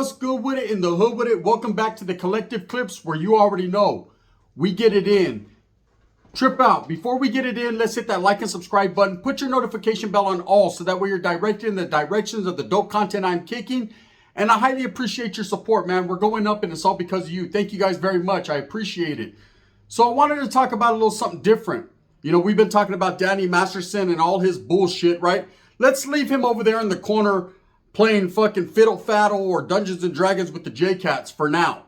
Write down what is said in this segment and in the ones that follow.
What's good with it in the hood with it? Welcome back to the Collective Clips where you already know we get it in. Trip out. Before we get it in, let's hit that like and subscribe button. Put your notification bell on all so that way you're directed in the directions of the dope content I'm kicking. And I highly appreciate your support, man. We're going up and it's all because of you. Thank you guys very much. I appreciate it. So I wanted to talk about a little something different. You know, we've been talking about Danny Masterson and all his bullshit, right? Let's leave him over there in the corner playing fucking Fiddle Faddle or Dungeons and Dragons with the J-Cats for now.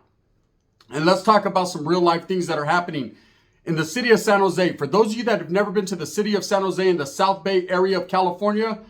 And let's talk about some real life things that are happening in the city of San Jose. For those of you that have never been to the city of San Jose in the South Bay area of California,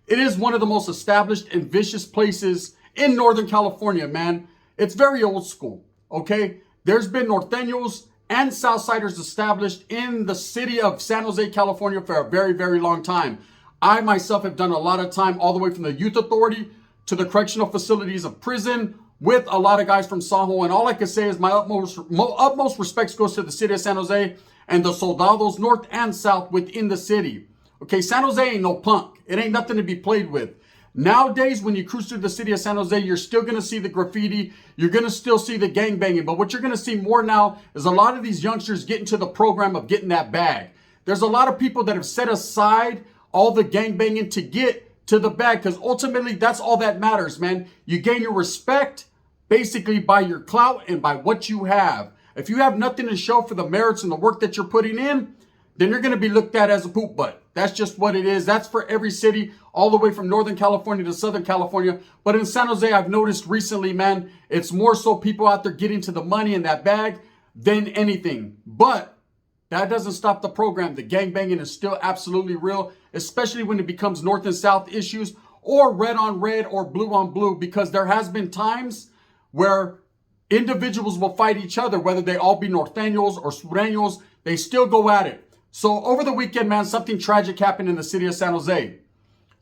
it is one of the most established and vicious places in Northern California, man. It's very old school, okay? There's been Nortenos and southsiders established in the city of San Jose, California for a very, very long time. I myself have done a lot of time all the way from the youth authority to the correctional facilities of prison with a lot of guys from Saho. And all I can say is my utmost respects goes to the city of San Jose and the soldados north and south within the city. Okay, San Jose ain't no punk. It ain't nothing to be played with. Nowadays, when you cruise through the city of San Jose, you're still going to see the graffiti. You're going to still see the gangbanging. But what you're going to see more now is a lot of these youngsters get into the program of getting that bag. There's a lot of people that have set aside all the gangbanging to get to the bag, because ultimately that's all that matters, man. You gain your respect basically by your clout and by what you have. If you have nothing to show for the merits and the work that you're putting in, then you're going to be looked at as a poop butt. That's just what it is. That's for every city, all the way from Northern California to Southern California. But in San Jose, I've noticed recently, man, it's more so people out there getting to the money in that bag than anything. But that doesn't stop the program. The gangbanging is still absolutely real, especially when it becomes north and south issues or red on red or blue on blue, because there has been times where individuals will fight each other, whether they all be Norteños or Sureños, they still go at it. So over the weekend, man, something tragic happened in the city of San Jose.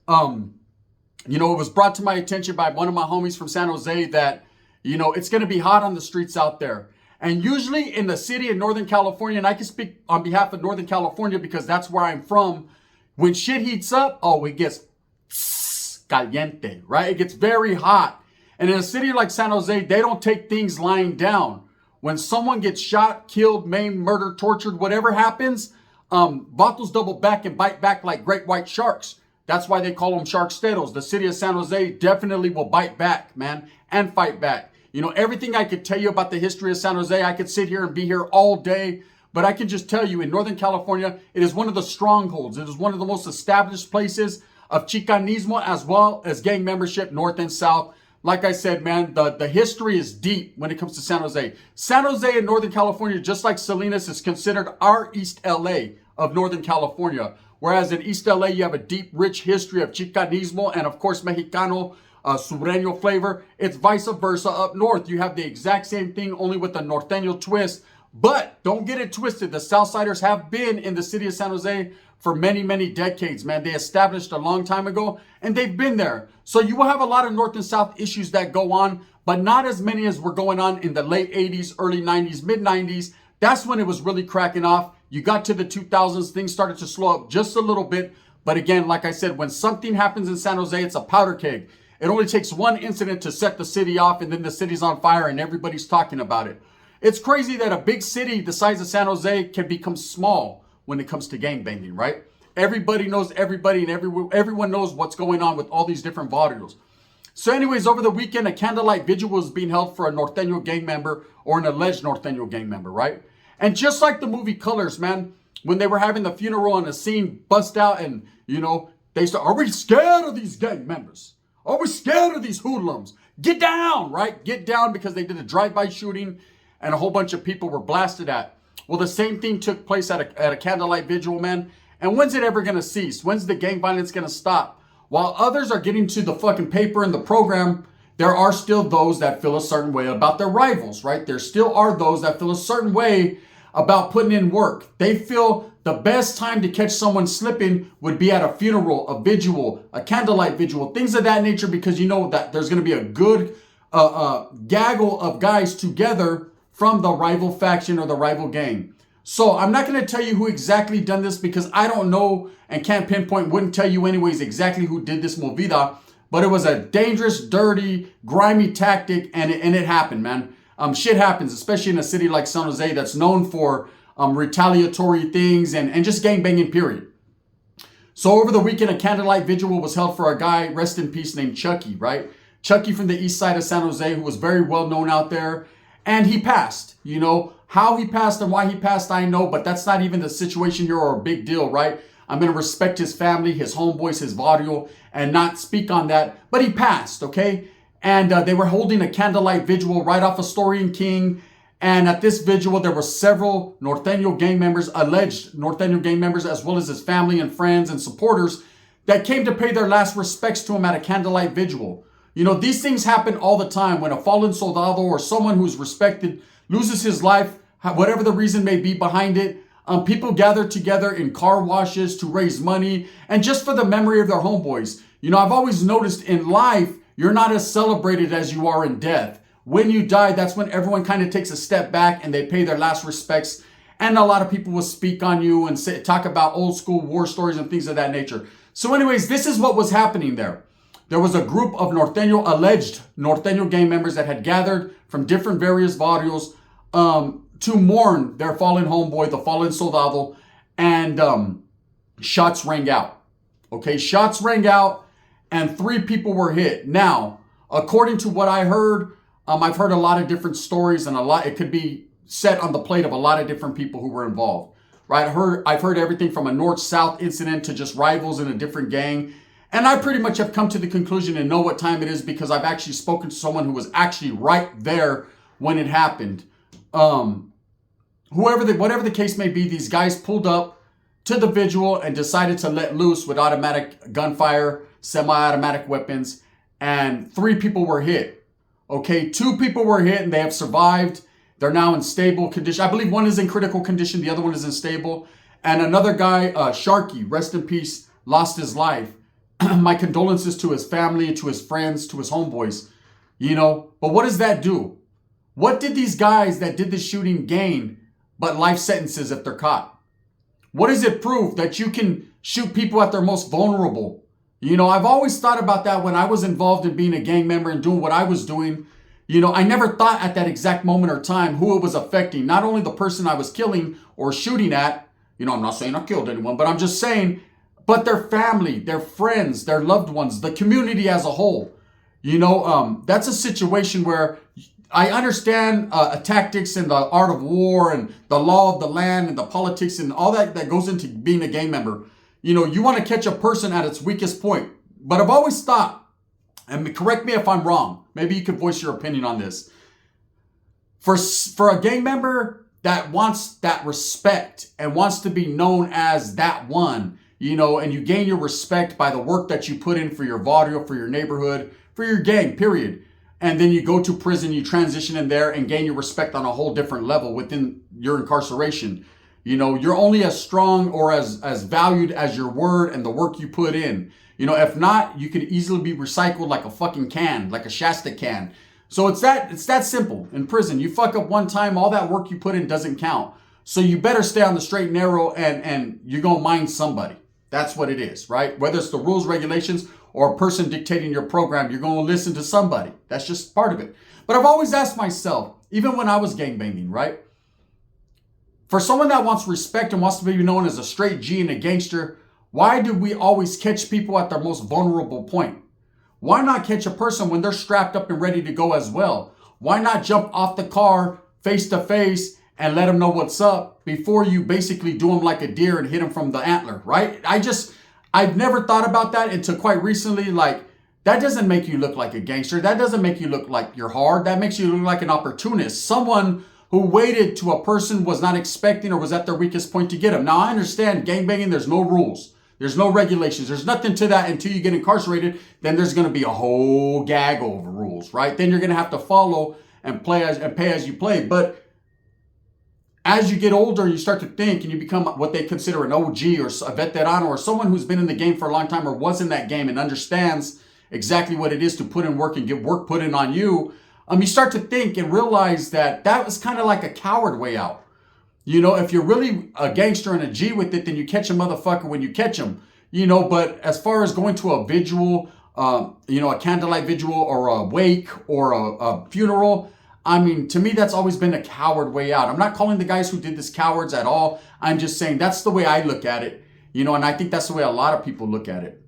It was brought to my attention by one of my homies from San Jose that, it's going to be hot on the streets out there. And usually in the city in Northern California, and I can speak on behalf of Northern California because that's where I'm from, when shit heats up, it gets caliente, right? It gets very hot. And in a city like San Jose, they don't take things lying down. When someone gets shot, killed, maimed, murdered, tortured, whatever happens, vatos double back and bite back like great white sharks. That's why they call them sharksteros. The city of San Jose definitely will bite back, man, and fight back. Everything I could tell you about the history of San Jose, I could sit here and be here all day. But I can just tell you, in Northern California, it is one of the strongholds. It is one of the most established places of Chicanismo as well as gang membership, north and south. Like I said, man, the history is deep when it comes to San Jose. San Jose in Northern California, just like Salinas, is considered our East LA of Northern California. Whereas in East LA, you have a deep, rich history of Chicanismo and, of course, Mexicano, Sureño flavor. It's vice versa up north. You have the exact same thing, only with a Norteño twist. But don't get it twisted. The Southsiders have been in the city of San Jose for many, many decades, man. They established a long time ago, and they've been there. So you will have a lot of north and south issues that go on, but not as many as were going on in the late 80s, early 90s, mid 90s. That's when it was really cracking off. You got to the 2000s, things started to slow up just a little bit. But again, like I said, when something happens in San Jose, it's a powder keg. It only takes one incident to set the city off, and then the city's on fire and everybody's talking about it. It's crazy that a big city the size of San Jose can become small when it comes to gangbanging, right? Everybody knows everybody, and everyone knows what's going on with all these different barrios. So anyways, over the weekend, a candlelight vigil was being held for a Norteño gang member or an alleged Norteño gang member, right? And just like the movie Colors, man, when they were having the funeral and the scene bust out and, they start, are we scared of these gang members? Are we scared of these hoodlums? Get down, right? Get down, because they did a drive-by shooting and a whole bunch of people were blasted at. Well, the same thing took place at a candlelight vigil, man. And when's it ever going to cease? When's the gang violence going to stop? While others are getting to the fucking paper and the program, there are still those that feel a certain way about their rivals, right? There still are those that feel a certain way about putting in work. They feel the best time to catch someone slipping would be at a funeral, a vigil, a candlelight vigil, things of that nature, because you know that there's going to be a good gaggle of guys together from the rival faction or the rival gang. So I'm not going to tell you who exactly done this, because I don't know and can't pinpoint, wouldn't tell you anyways exactly who did this movida. But it was a dangerous, dirty, grimy tactic, and it happened, man. Shit happens, especially in a city like San Jose that's known for retaliatory things and just gangbanging, period. So over the weekend, a candlelight vigil was held for a guy, rest in peace, named Chucky, right? Chucky from the east side of San Jose, who was very well known out there. And he passed. You know, how he passed and why he passed, I know, but that's not even the situation here or a big deal, right? I'm going to respect his family, his homeboys, his barrio, and not speak on that. But he passed, okay? And they were holding a candlelight vigil right off of Story and King. And at this vigil, there were several Norteño gang members, alleged Norteño gang members, as well as his family and friends and supporters that came to pay their last respects to him at a candlelight vigil. You know, these things happen all the time when a fallen soldado or someone who's respected loses his life, whatever the reason may be behind it. People gather together in car washes to raise money and just for the memory of their homeboys. You know, I've always noticed in life, you're not as celebrated as you are in death. When you die, that's when everyone kind of takes a step back and they pay their last respects. And a lot of people will speak on you and talk about old school war stories and things of that nature. So anyways, this is what was happening there. There was a group of alleged Norteño gang members that had gathered from different various barrios to mourn their fallen homeboy, the fallen soldado, and shots rang out. Okay, shots rang out and 3 people were hit. Now, according to what I heard, I've heard a lot of different stories and it could be set on the plate of a lot of different people who were involved, right? I've heard everything from a north-south incident to just rivals in a different gang. And I pretty much have come to the conclusion and know what time it is because I've actually spoken to someone who was actually right there when it happened. Whatever the case may be, these guys pulled up to the vigil and decided to let loose with automatic gunfire, semi-automatic weapons, and 3 people were hit. Okay, 2 people were hit and they have survived. They're now in stable condition. I believe one is in critical condition, the other one is in stable. And another guy, Sharky, rest in peace, lost his life. My condolences to his family, to his friends, to his homeboys. You know, but what does that do? What did these guys that did the shooting gain but life sentences if they're caught? What does it prove? That you can shoot people at their most vulnerable? You know, I've always thought about that when I was involved in being a gang member and doing what I was doing. You know, I never thought at that exact moment or time who it was affecting. Not only the person I was killing or shooting at. You know, I'm not saying I killed anyone, but I'm just saying, but their family, their friends, their loved ones, the community as a whole. You know, that's a situation where I understand tactics and the art of war and the law of the land and the politics and all that goes into being a gang member. You know, you want to catch a person at its weakest point. But I've always thought, and correct me if I'm wrong, maybe you can voice your opinion on this. For a gang member that wants that respect and wants to be known as that one, you know, and you gain your respect by the work that you put in for your barrio, for your neighborhood, for your gang, period. And then you go to prison, you transition in there and gain your respect on a whole different level within your incarceration. You know, you're only as strong or as valued as your word and the work you put in. You know, if not, you could easily be recycled like a fucking can, like a Shasta can. So it's that simple. In prison, you fuck up one time, all that work you put in doesn't count. So you better stay on the straight and narrow and you're going to mind somebody. That's what it is, right? Whether it's the rules, regulations, or a person dictating your program, you're going to listen to somebody. That's just part of it. But I've always asked myself, even when I was gangbanging, right? For someone that wants respect and wants to be known as a straight G and a gangster, why do we always catch people at their most vulnerable point? Why not catch a person when they're strapped up and ready to go as well? Why not jump off the car face to face and let them know what's up before you basically do them like a deer and hit them from the antler, right? I've never thought about that until quite recently. Like, that doesn't make you look like a gangster. That doesn't make you look like you're hard. That makes you look like an opportunist. Someone who waited to a person was not expecting or was at their weakest point to get him. Now, I understand gangbanging, there's no rules. There's no regulations. There's nothing to that until you get incarcerated. Then there's going to be a whole gaggle of rules, right? Then you're going to have to follow and pay as you play. But as you get older, you start to think and you become what they consider an OG or a veterano or someone who's been in the game for a long time or was in that game and understands exactly what it is to put in work and get work put in on you. You start to think and realize that was kind of like a coward way out. You know, if you're really a gangster and a G with it, then you catch a motherfucker when you catch him. You know, but as far as going to a vigil, a candlelight vigil or a wake or a funeral. I mean, to me, that's always been a coward way out. I'm not calling the guys who did this cowards at all. I'm just saying that's the way I look at it, and I think that's the way a lot of people look at it.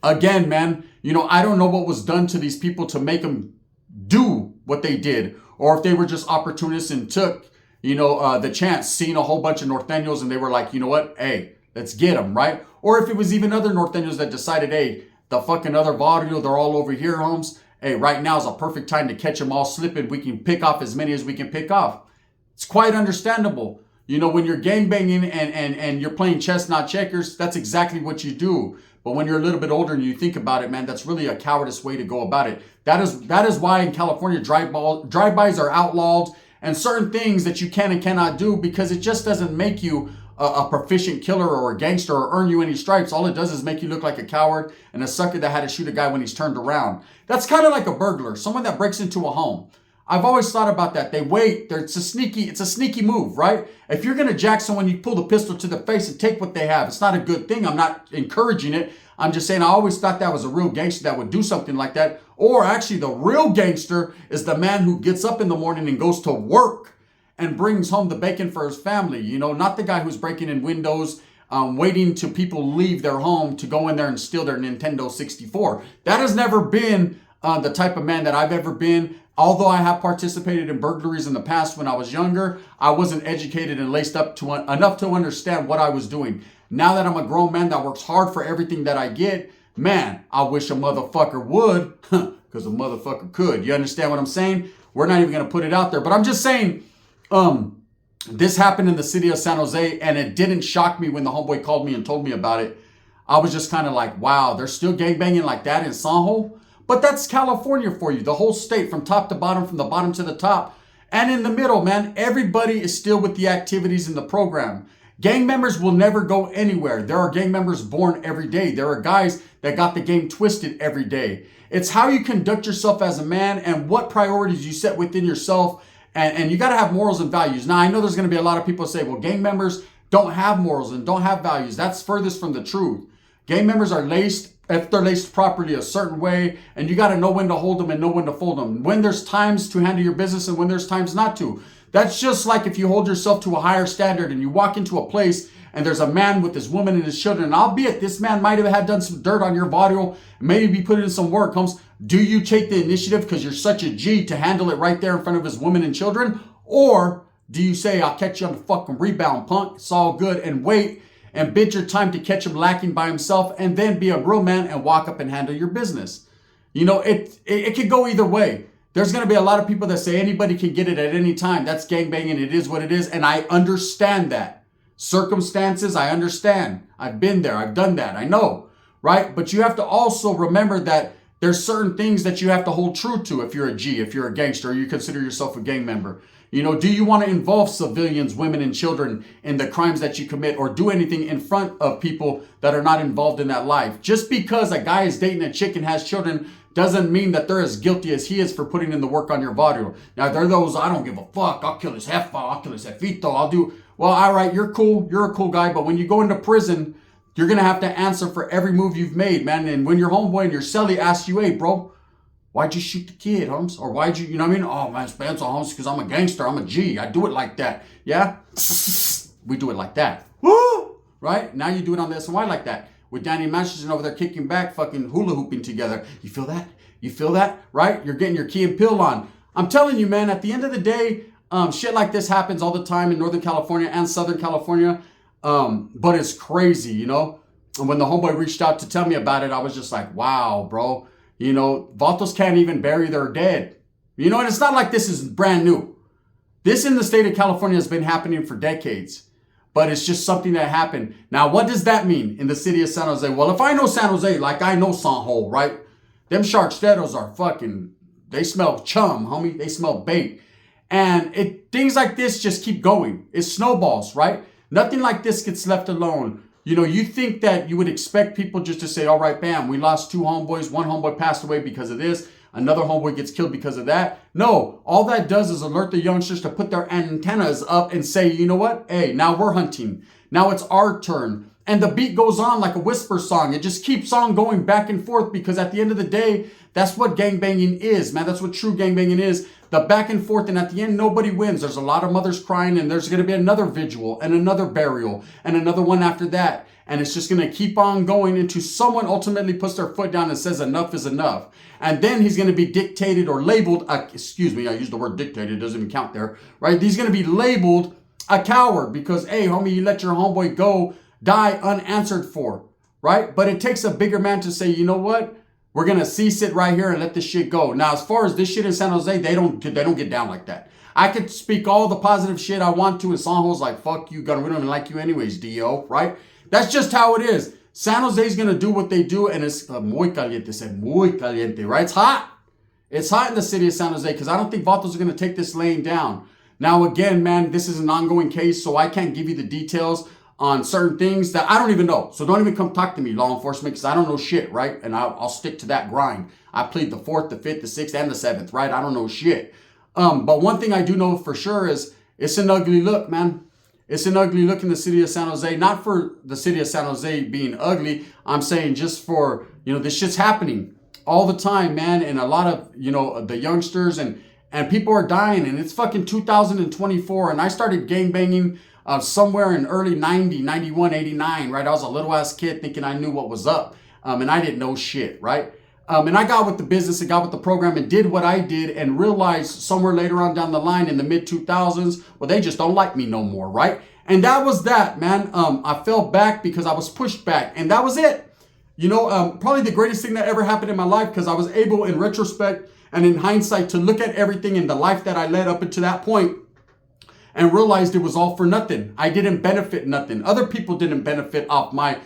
Again, man, I don't know what was done to these people to make them do what they did, or if they were just opportunists and took, the chance, seeing a whole bunch of Nortenos and they were like, you know what, hey, let's get them, right? Or if it was even other Nortenos that decided, hey, the fucking other barrio, they're all over here, Holmes. Hey, right now is a perfect time to catch them all slipping. We can pick off as many as we can pick off. It's quite understandable. When you're gangbanging and you're playing chess, not checkers, that's exactly what you do. But when you're a little bit older and you think about it, man, that's really a cowardice way to go about it. That is why in California, drive-bys are outlawed and certain things that you can and cannot do, because it just doesn't make you a proficient killer or a gangster or earn you any stripes. All it does is make you look like a coward and a sucker that had to shoot a guy when he's turned around. That's kind of like a burglar, someone that breaks into a home. I've always thought about that. They wait. It's a sneaky move, right? If you're going to jack someone, you pull the pistol to the face and take what they have. It's not a good thing. I'm not encouraging it. I'm just saying I always thought that was a real gangster that would do something like that. Or actually the real gangster is the man who gets up in the morning and goes to work and brings home the bacon for his family. Not the guy who's breaking in windows, waiting till people leave their home to go in there and steal their Nintendo 64. That has never been the type of man that I've ever been. Although I have participated in burglaries in the past when I was younger, I wasn't educated and laced up to enough to understand what I was doing. Now that I'm a grown man that works hard for everything that I get, man, I wish a motherfucker would, because a motherfucker could. You understand what I'm saying? We're not even going to put it out there, but I'm just saying, this happened in the city of San Jose, and it didn't shock me when the homeboy called me and told me about it. I was just kind of like, wow, they're still gangbanging like that in San Jose? But that's California for you, the whole state, from top to bottom, from the bottom to the top. And in the middle, man, everybody is still with the activities in the program. Gang members will never go anywhere. There are gang members born every day. There are guys that got the game twisted every day. It's how you conduct yourself as a man and what priorities you set within yourself. And you got to have morals and values. Now, I know there's going to be a lot of people say, well, gang members don't have morals and don't have values. That's furthest from the truth. Gang members are laced, if they're laced properly, a certain way, and you got to know when to hold them and know when to fold them. When there's times to handle your business and when there's times not to. That's just like if you hold yourself to a higher standard and you walk into a place and there's a man with his woman and his children, and albeit this man might have had done some dirt on your body, maybe be put in some work, do you take the initiative because you're such a G to handle it right there in front of his woman and children? Or do you say, I'll catch you on the fucking rebound, punk, it's all good, and wait and bid your time to catch him lacking by himself and then be a real man and walk up and handle your business? It could go either way. There's going to be a lot of people that say anybody can get it at any time. That's gangbanging. It is what it is. And I understand that. Circumstances, I understand. I've been there. I've done that. I know, right? But you have to also remember that there's certain things that you have to hold true to if you're a G, if you're a gangster, or you consider yourself a gang member. Do you want to involve civilians, women, and children in the crimes that you commit, or do anything in front of people that are not involved in that life? Just because a guy is dating a chick and has children doesn't mean that they're as guilty as he is for putting in the work on your barrio. Now, there are those, I don't give a fuck, I'll kill his jefa, I'll kill his jefito, I'll do, well, all right, you're cool, you're a cool guy, but when you go into prison, you're going to have to answer for every move you've made, man. And when your homeboy and your cellie asks you, hey, bro, why'd you shoot the kid, Holmes? Or why'd you, what I mean? Oh, man, Spencer, Holmes, because I'm a gangster, I'm a G, I do it like that. Yeah? We do it like that. Woo! Right? Now you do it on the SNY like that. With Danny Masterson over there kicking back, fucking hula hooping together. You feel that? You feel that? Right? You're getting your key and pill on. I'm telling you, man, at the end of the day, shit like this happens all the time in Northern California and Southern California. But it's crazy, And when the homeboy reached out to tell me about it, I was just like, wow, bro. Vatos can't even bury their dead. And it's not like this is brand new. This in the state of California has been happening for decades. But it's just something that happened. Now, what does that mean in the city of San Jose? Well, if I know San Jose, like I know San Jose, right? Them Sharksteros are fucking, they smell chum, homie. They smell bait. And things like this just keep going. It snowballs, right? Nothing like this gets left alone. You think that you would expect people just to say, all right, bam, we lost 2 homeboys. One homeboy passed away because of this. Another homeboy gets killed because of that. No, all that does is alert the youngsters to put their antennas up and say, you know what? Hey, now we're hunting. Now it's our turn. And the beat goes on like a whisper song. It just keeps on going back and forth because at the end of the day, that's what gangbanging is, man. That's what true gangbanging is. The back and forth, and at the end, nobody wins. There's a lot of mothers crying, and there's going to be another vigil and another burial and another one after that. And it's just going to keep on going until someone ultimately puts their foot down and says enough is enough. And then he's going to be dictated or labeled, excuse me, I used the word dictated, it doesn't even count there, right? He's going to be labeled a coward because, hey, homie, you let your homeboy go, die unanswered for, right? But it takes a bigger man to say, you know what? We're going to cease it right here and let this shit go. Now, as far as this shit in San Jose, they don't get down like that. I could speak all the positive shit I want to, and San Jose's like, fuck you, gun, we don't even like you anyways, D.O., right? That's just how it is. San Jose's going to do what they do, and it's muy caliente, said muy caliente, right? It's hot. It's hot in the city of San Jose because I don't think Vatos are going to take this laying down. Now, again, man, this is an ongoing case, so I can't give you the details on certain things that I don't even know. So don't even come talk to me, law enforcement, because I don't know shit, right? And I'll stick to that grind. I plead the 4th, the 5th, the 6th, and the 7th, right? I don't know shit. But one thing I do know for sure is it's an ugly look, man. It's an ugly look in the city of San Jose. Not for the city of San Jose being ugly. I'm saying just for, this shit's happening all the time, man. And a lot of, the youngsters and people are dying. And it's fucking 2024. And I started gangbanging somewhere in early 90, 91, 89, right? I was a little ass kid thinking I knew what was up. And I didn't know shit, right? And I got with the business and got with the program and did what I did and realized somewhere later on down the line in the mid 2000s, well, they just don't like me no more, right? And that was that, man. I fell back because I was pushed back, and that was it. Probably the greatest thing that ever happened in my life because I was able in retrospect and in hindsight to look at everything in the life that I led up until that point and realized it was all for nothing. I didn't benefit nothing. Other people didn't benefit off my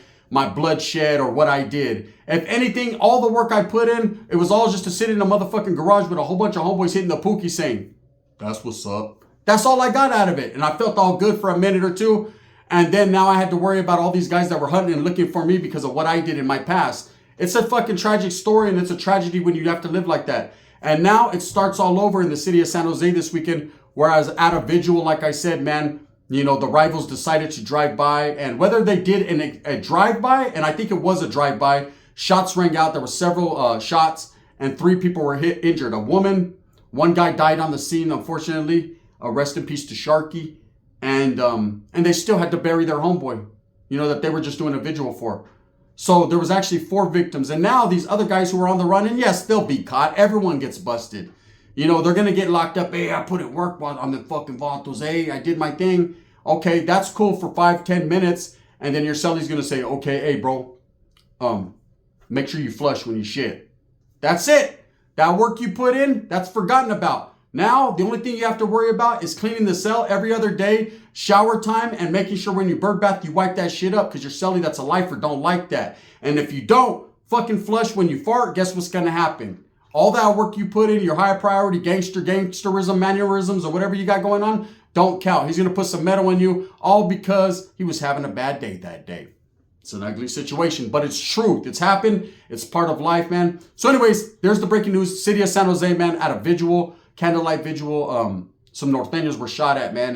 bloodshed or what I did. If anything, all the work I put in, it was all just to sit in a motherfucking garage with a whole bunch of homeboys hitting the pookie saying, that's what's up. That's all I got out of it. And I felt all good for a minute or two. And then now I had to worry about all these guys that were hunting and looking for me because of what I did in my past. It's a fucking tragic story, and it's a tragedy when you have to live like that. And now it starts all over in the city of San Jose this weekend, where I was at a vigil, like I said, man. The rivals decided to drive by, and whether they did a drive-by, and I think it was a drive-by, shots rang out. There were several shots, and 3 people were injured. A woman, 1 guy died on the scene, unfortunately. Rest in peace to Sharky. And they still had to bury their homeboy, that they were just doing a vigil for. So there was actually 4 victims. And now these other guys who were on the run, and yes, they'll be caught. Everyone gets busted. They're going to get locked up. Hey, I put in work on the fucking vatos. Hey, I did my thing. Okay, that's cool for 5-10 minutes. And then your celly's going to say, okay, hey, bro, make sure you flush when you shit. That's it. That work you put in, that's forgotten about. Now, the only thing you have to worry about is cleaning the cell every other day, shower time, and making sure when you bird bath, you wipe that shit up because your celly that's a lifer don't like that. And if you don't fucking flush when you fart, guess what's going to happen? All that work you put in, your high priority gangsterism, mannerisms, or whatever you got going on, don't count. He's going to put some metal in you, all because he was having a bad day that day. It's an ugly situation, but it's truth. It's happened. It's part of life, man. So anyways, there's the breaking news. City of San Jose, man, at a vigil, candlelight vigil. Some Nortenos were shot at, man,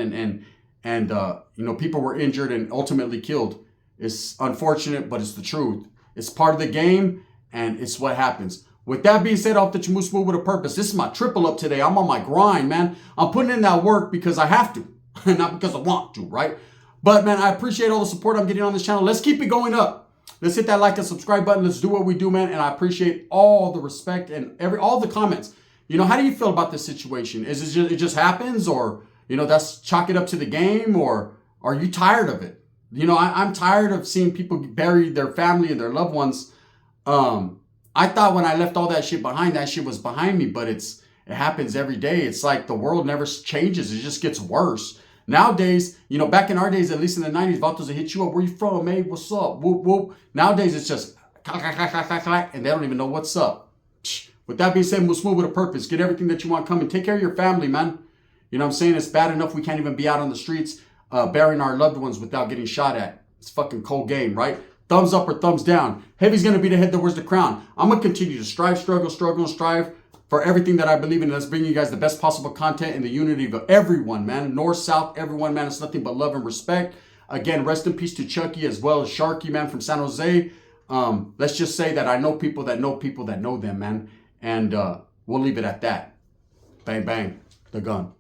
and people were injured and ultimately killed. It's unfortunate, but it's the truth. It's part of the game, and it's what happens. With that being said, off the Chamus Move with a purpose. This is my triple up today. I'm on my grind, man. I'm putting in that work because I have to, not because I want to, right? But, man, I appreciate all the support I'm getting on this channel. Let's keep it going up. Let's hit that like and subscribe button. Let's do what we do, man. And I appreciate all the respect and all the comments. How do you feel about this situation? Is it just happens, or, that's chalk it up to the game, or are you tired of it? I'm tired of seeing people bury their family and their loved ones. I thought when I left all that shit behind, that shit was behind me, but it happens every day. It's like the world never changes. It just gets worse. Nowadays, back in our days, at least in the 90s, Vatos would hit you up. Where you from, man? What's up? Whoop, whoop. Nowadays, it's just clack, clack, clack, clack, clack, and they don't even know what's up. With that being said, move smooth with a purpose. Get everything that you want coming. Take care of your family, man. You know what I'm saying? It's bad enough we can't even be out on the streets burying our loved ones without getting shot at. It's fucking cold game, right? Thumbs up or thumbs down. Heavy's going to be the head that wears the crown. I'm going to continue to strive, struggle, and strive for everything that I believe in. And that's bringing you guys the best possible content in the unity of everyone, man. North, south, everyone, man. It's nothing but love and respect. Again, rest in peace to Chucky as well as Sharky, man, from San Jose. Let's just say that I know people that know people that know them, man. And we'll leave it at that. Bang, bang, the gun.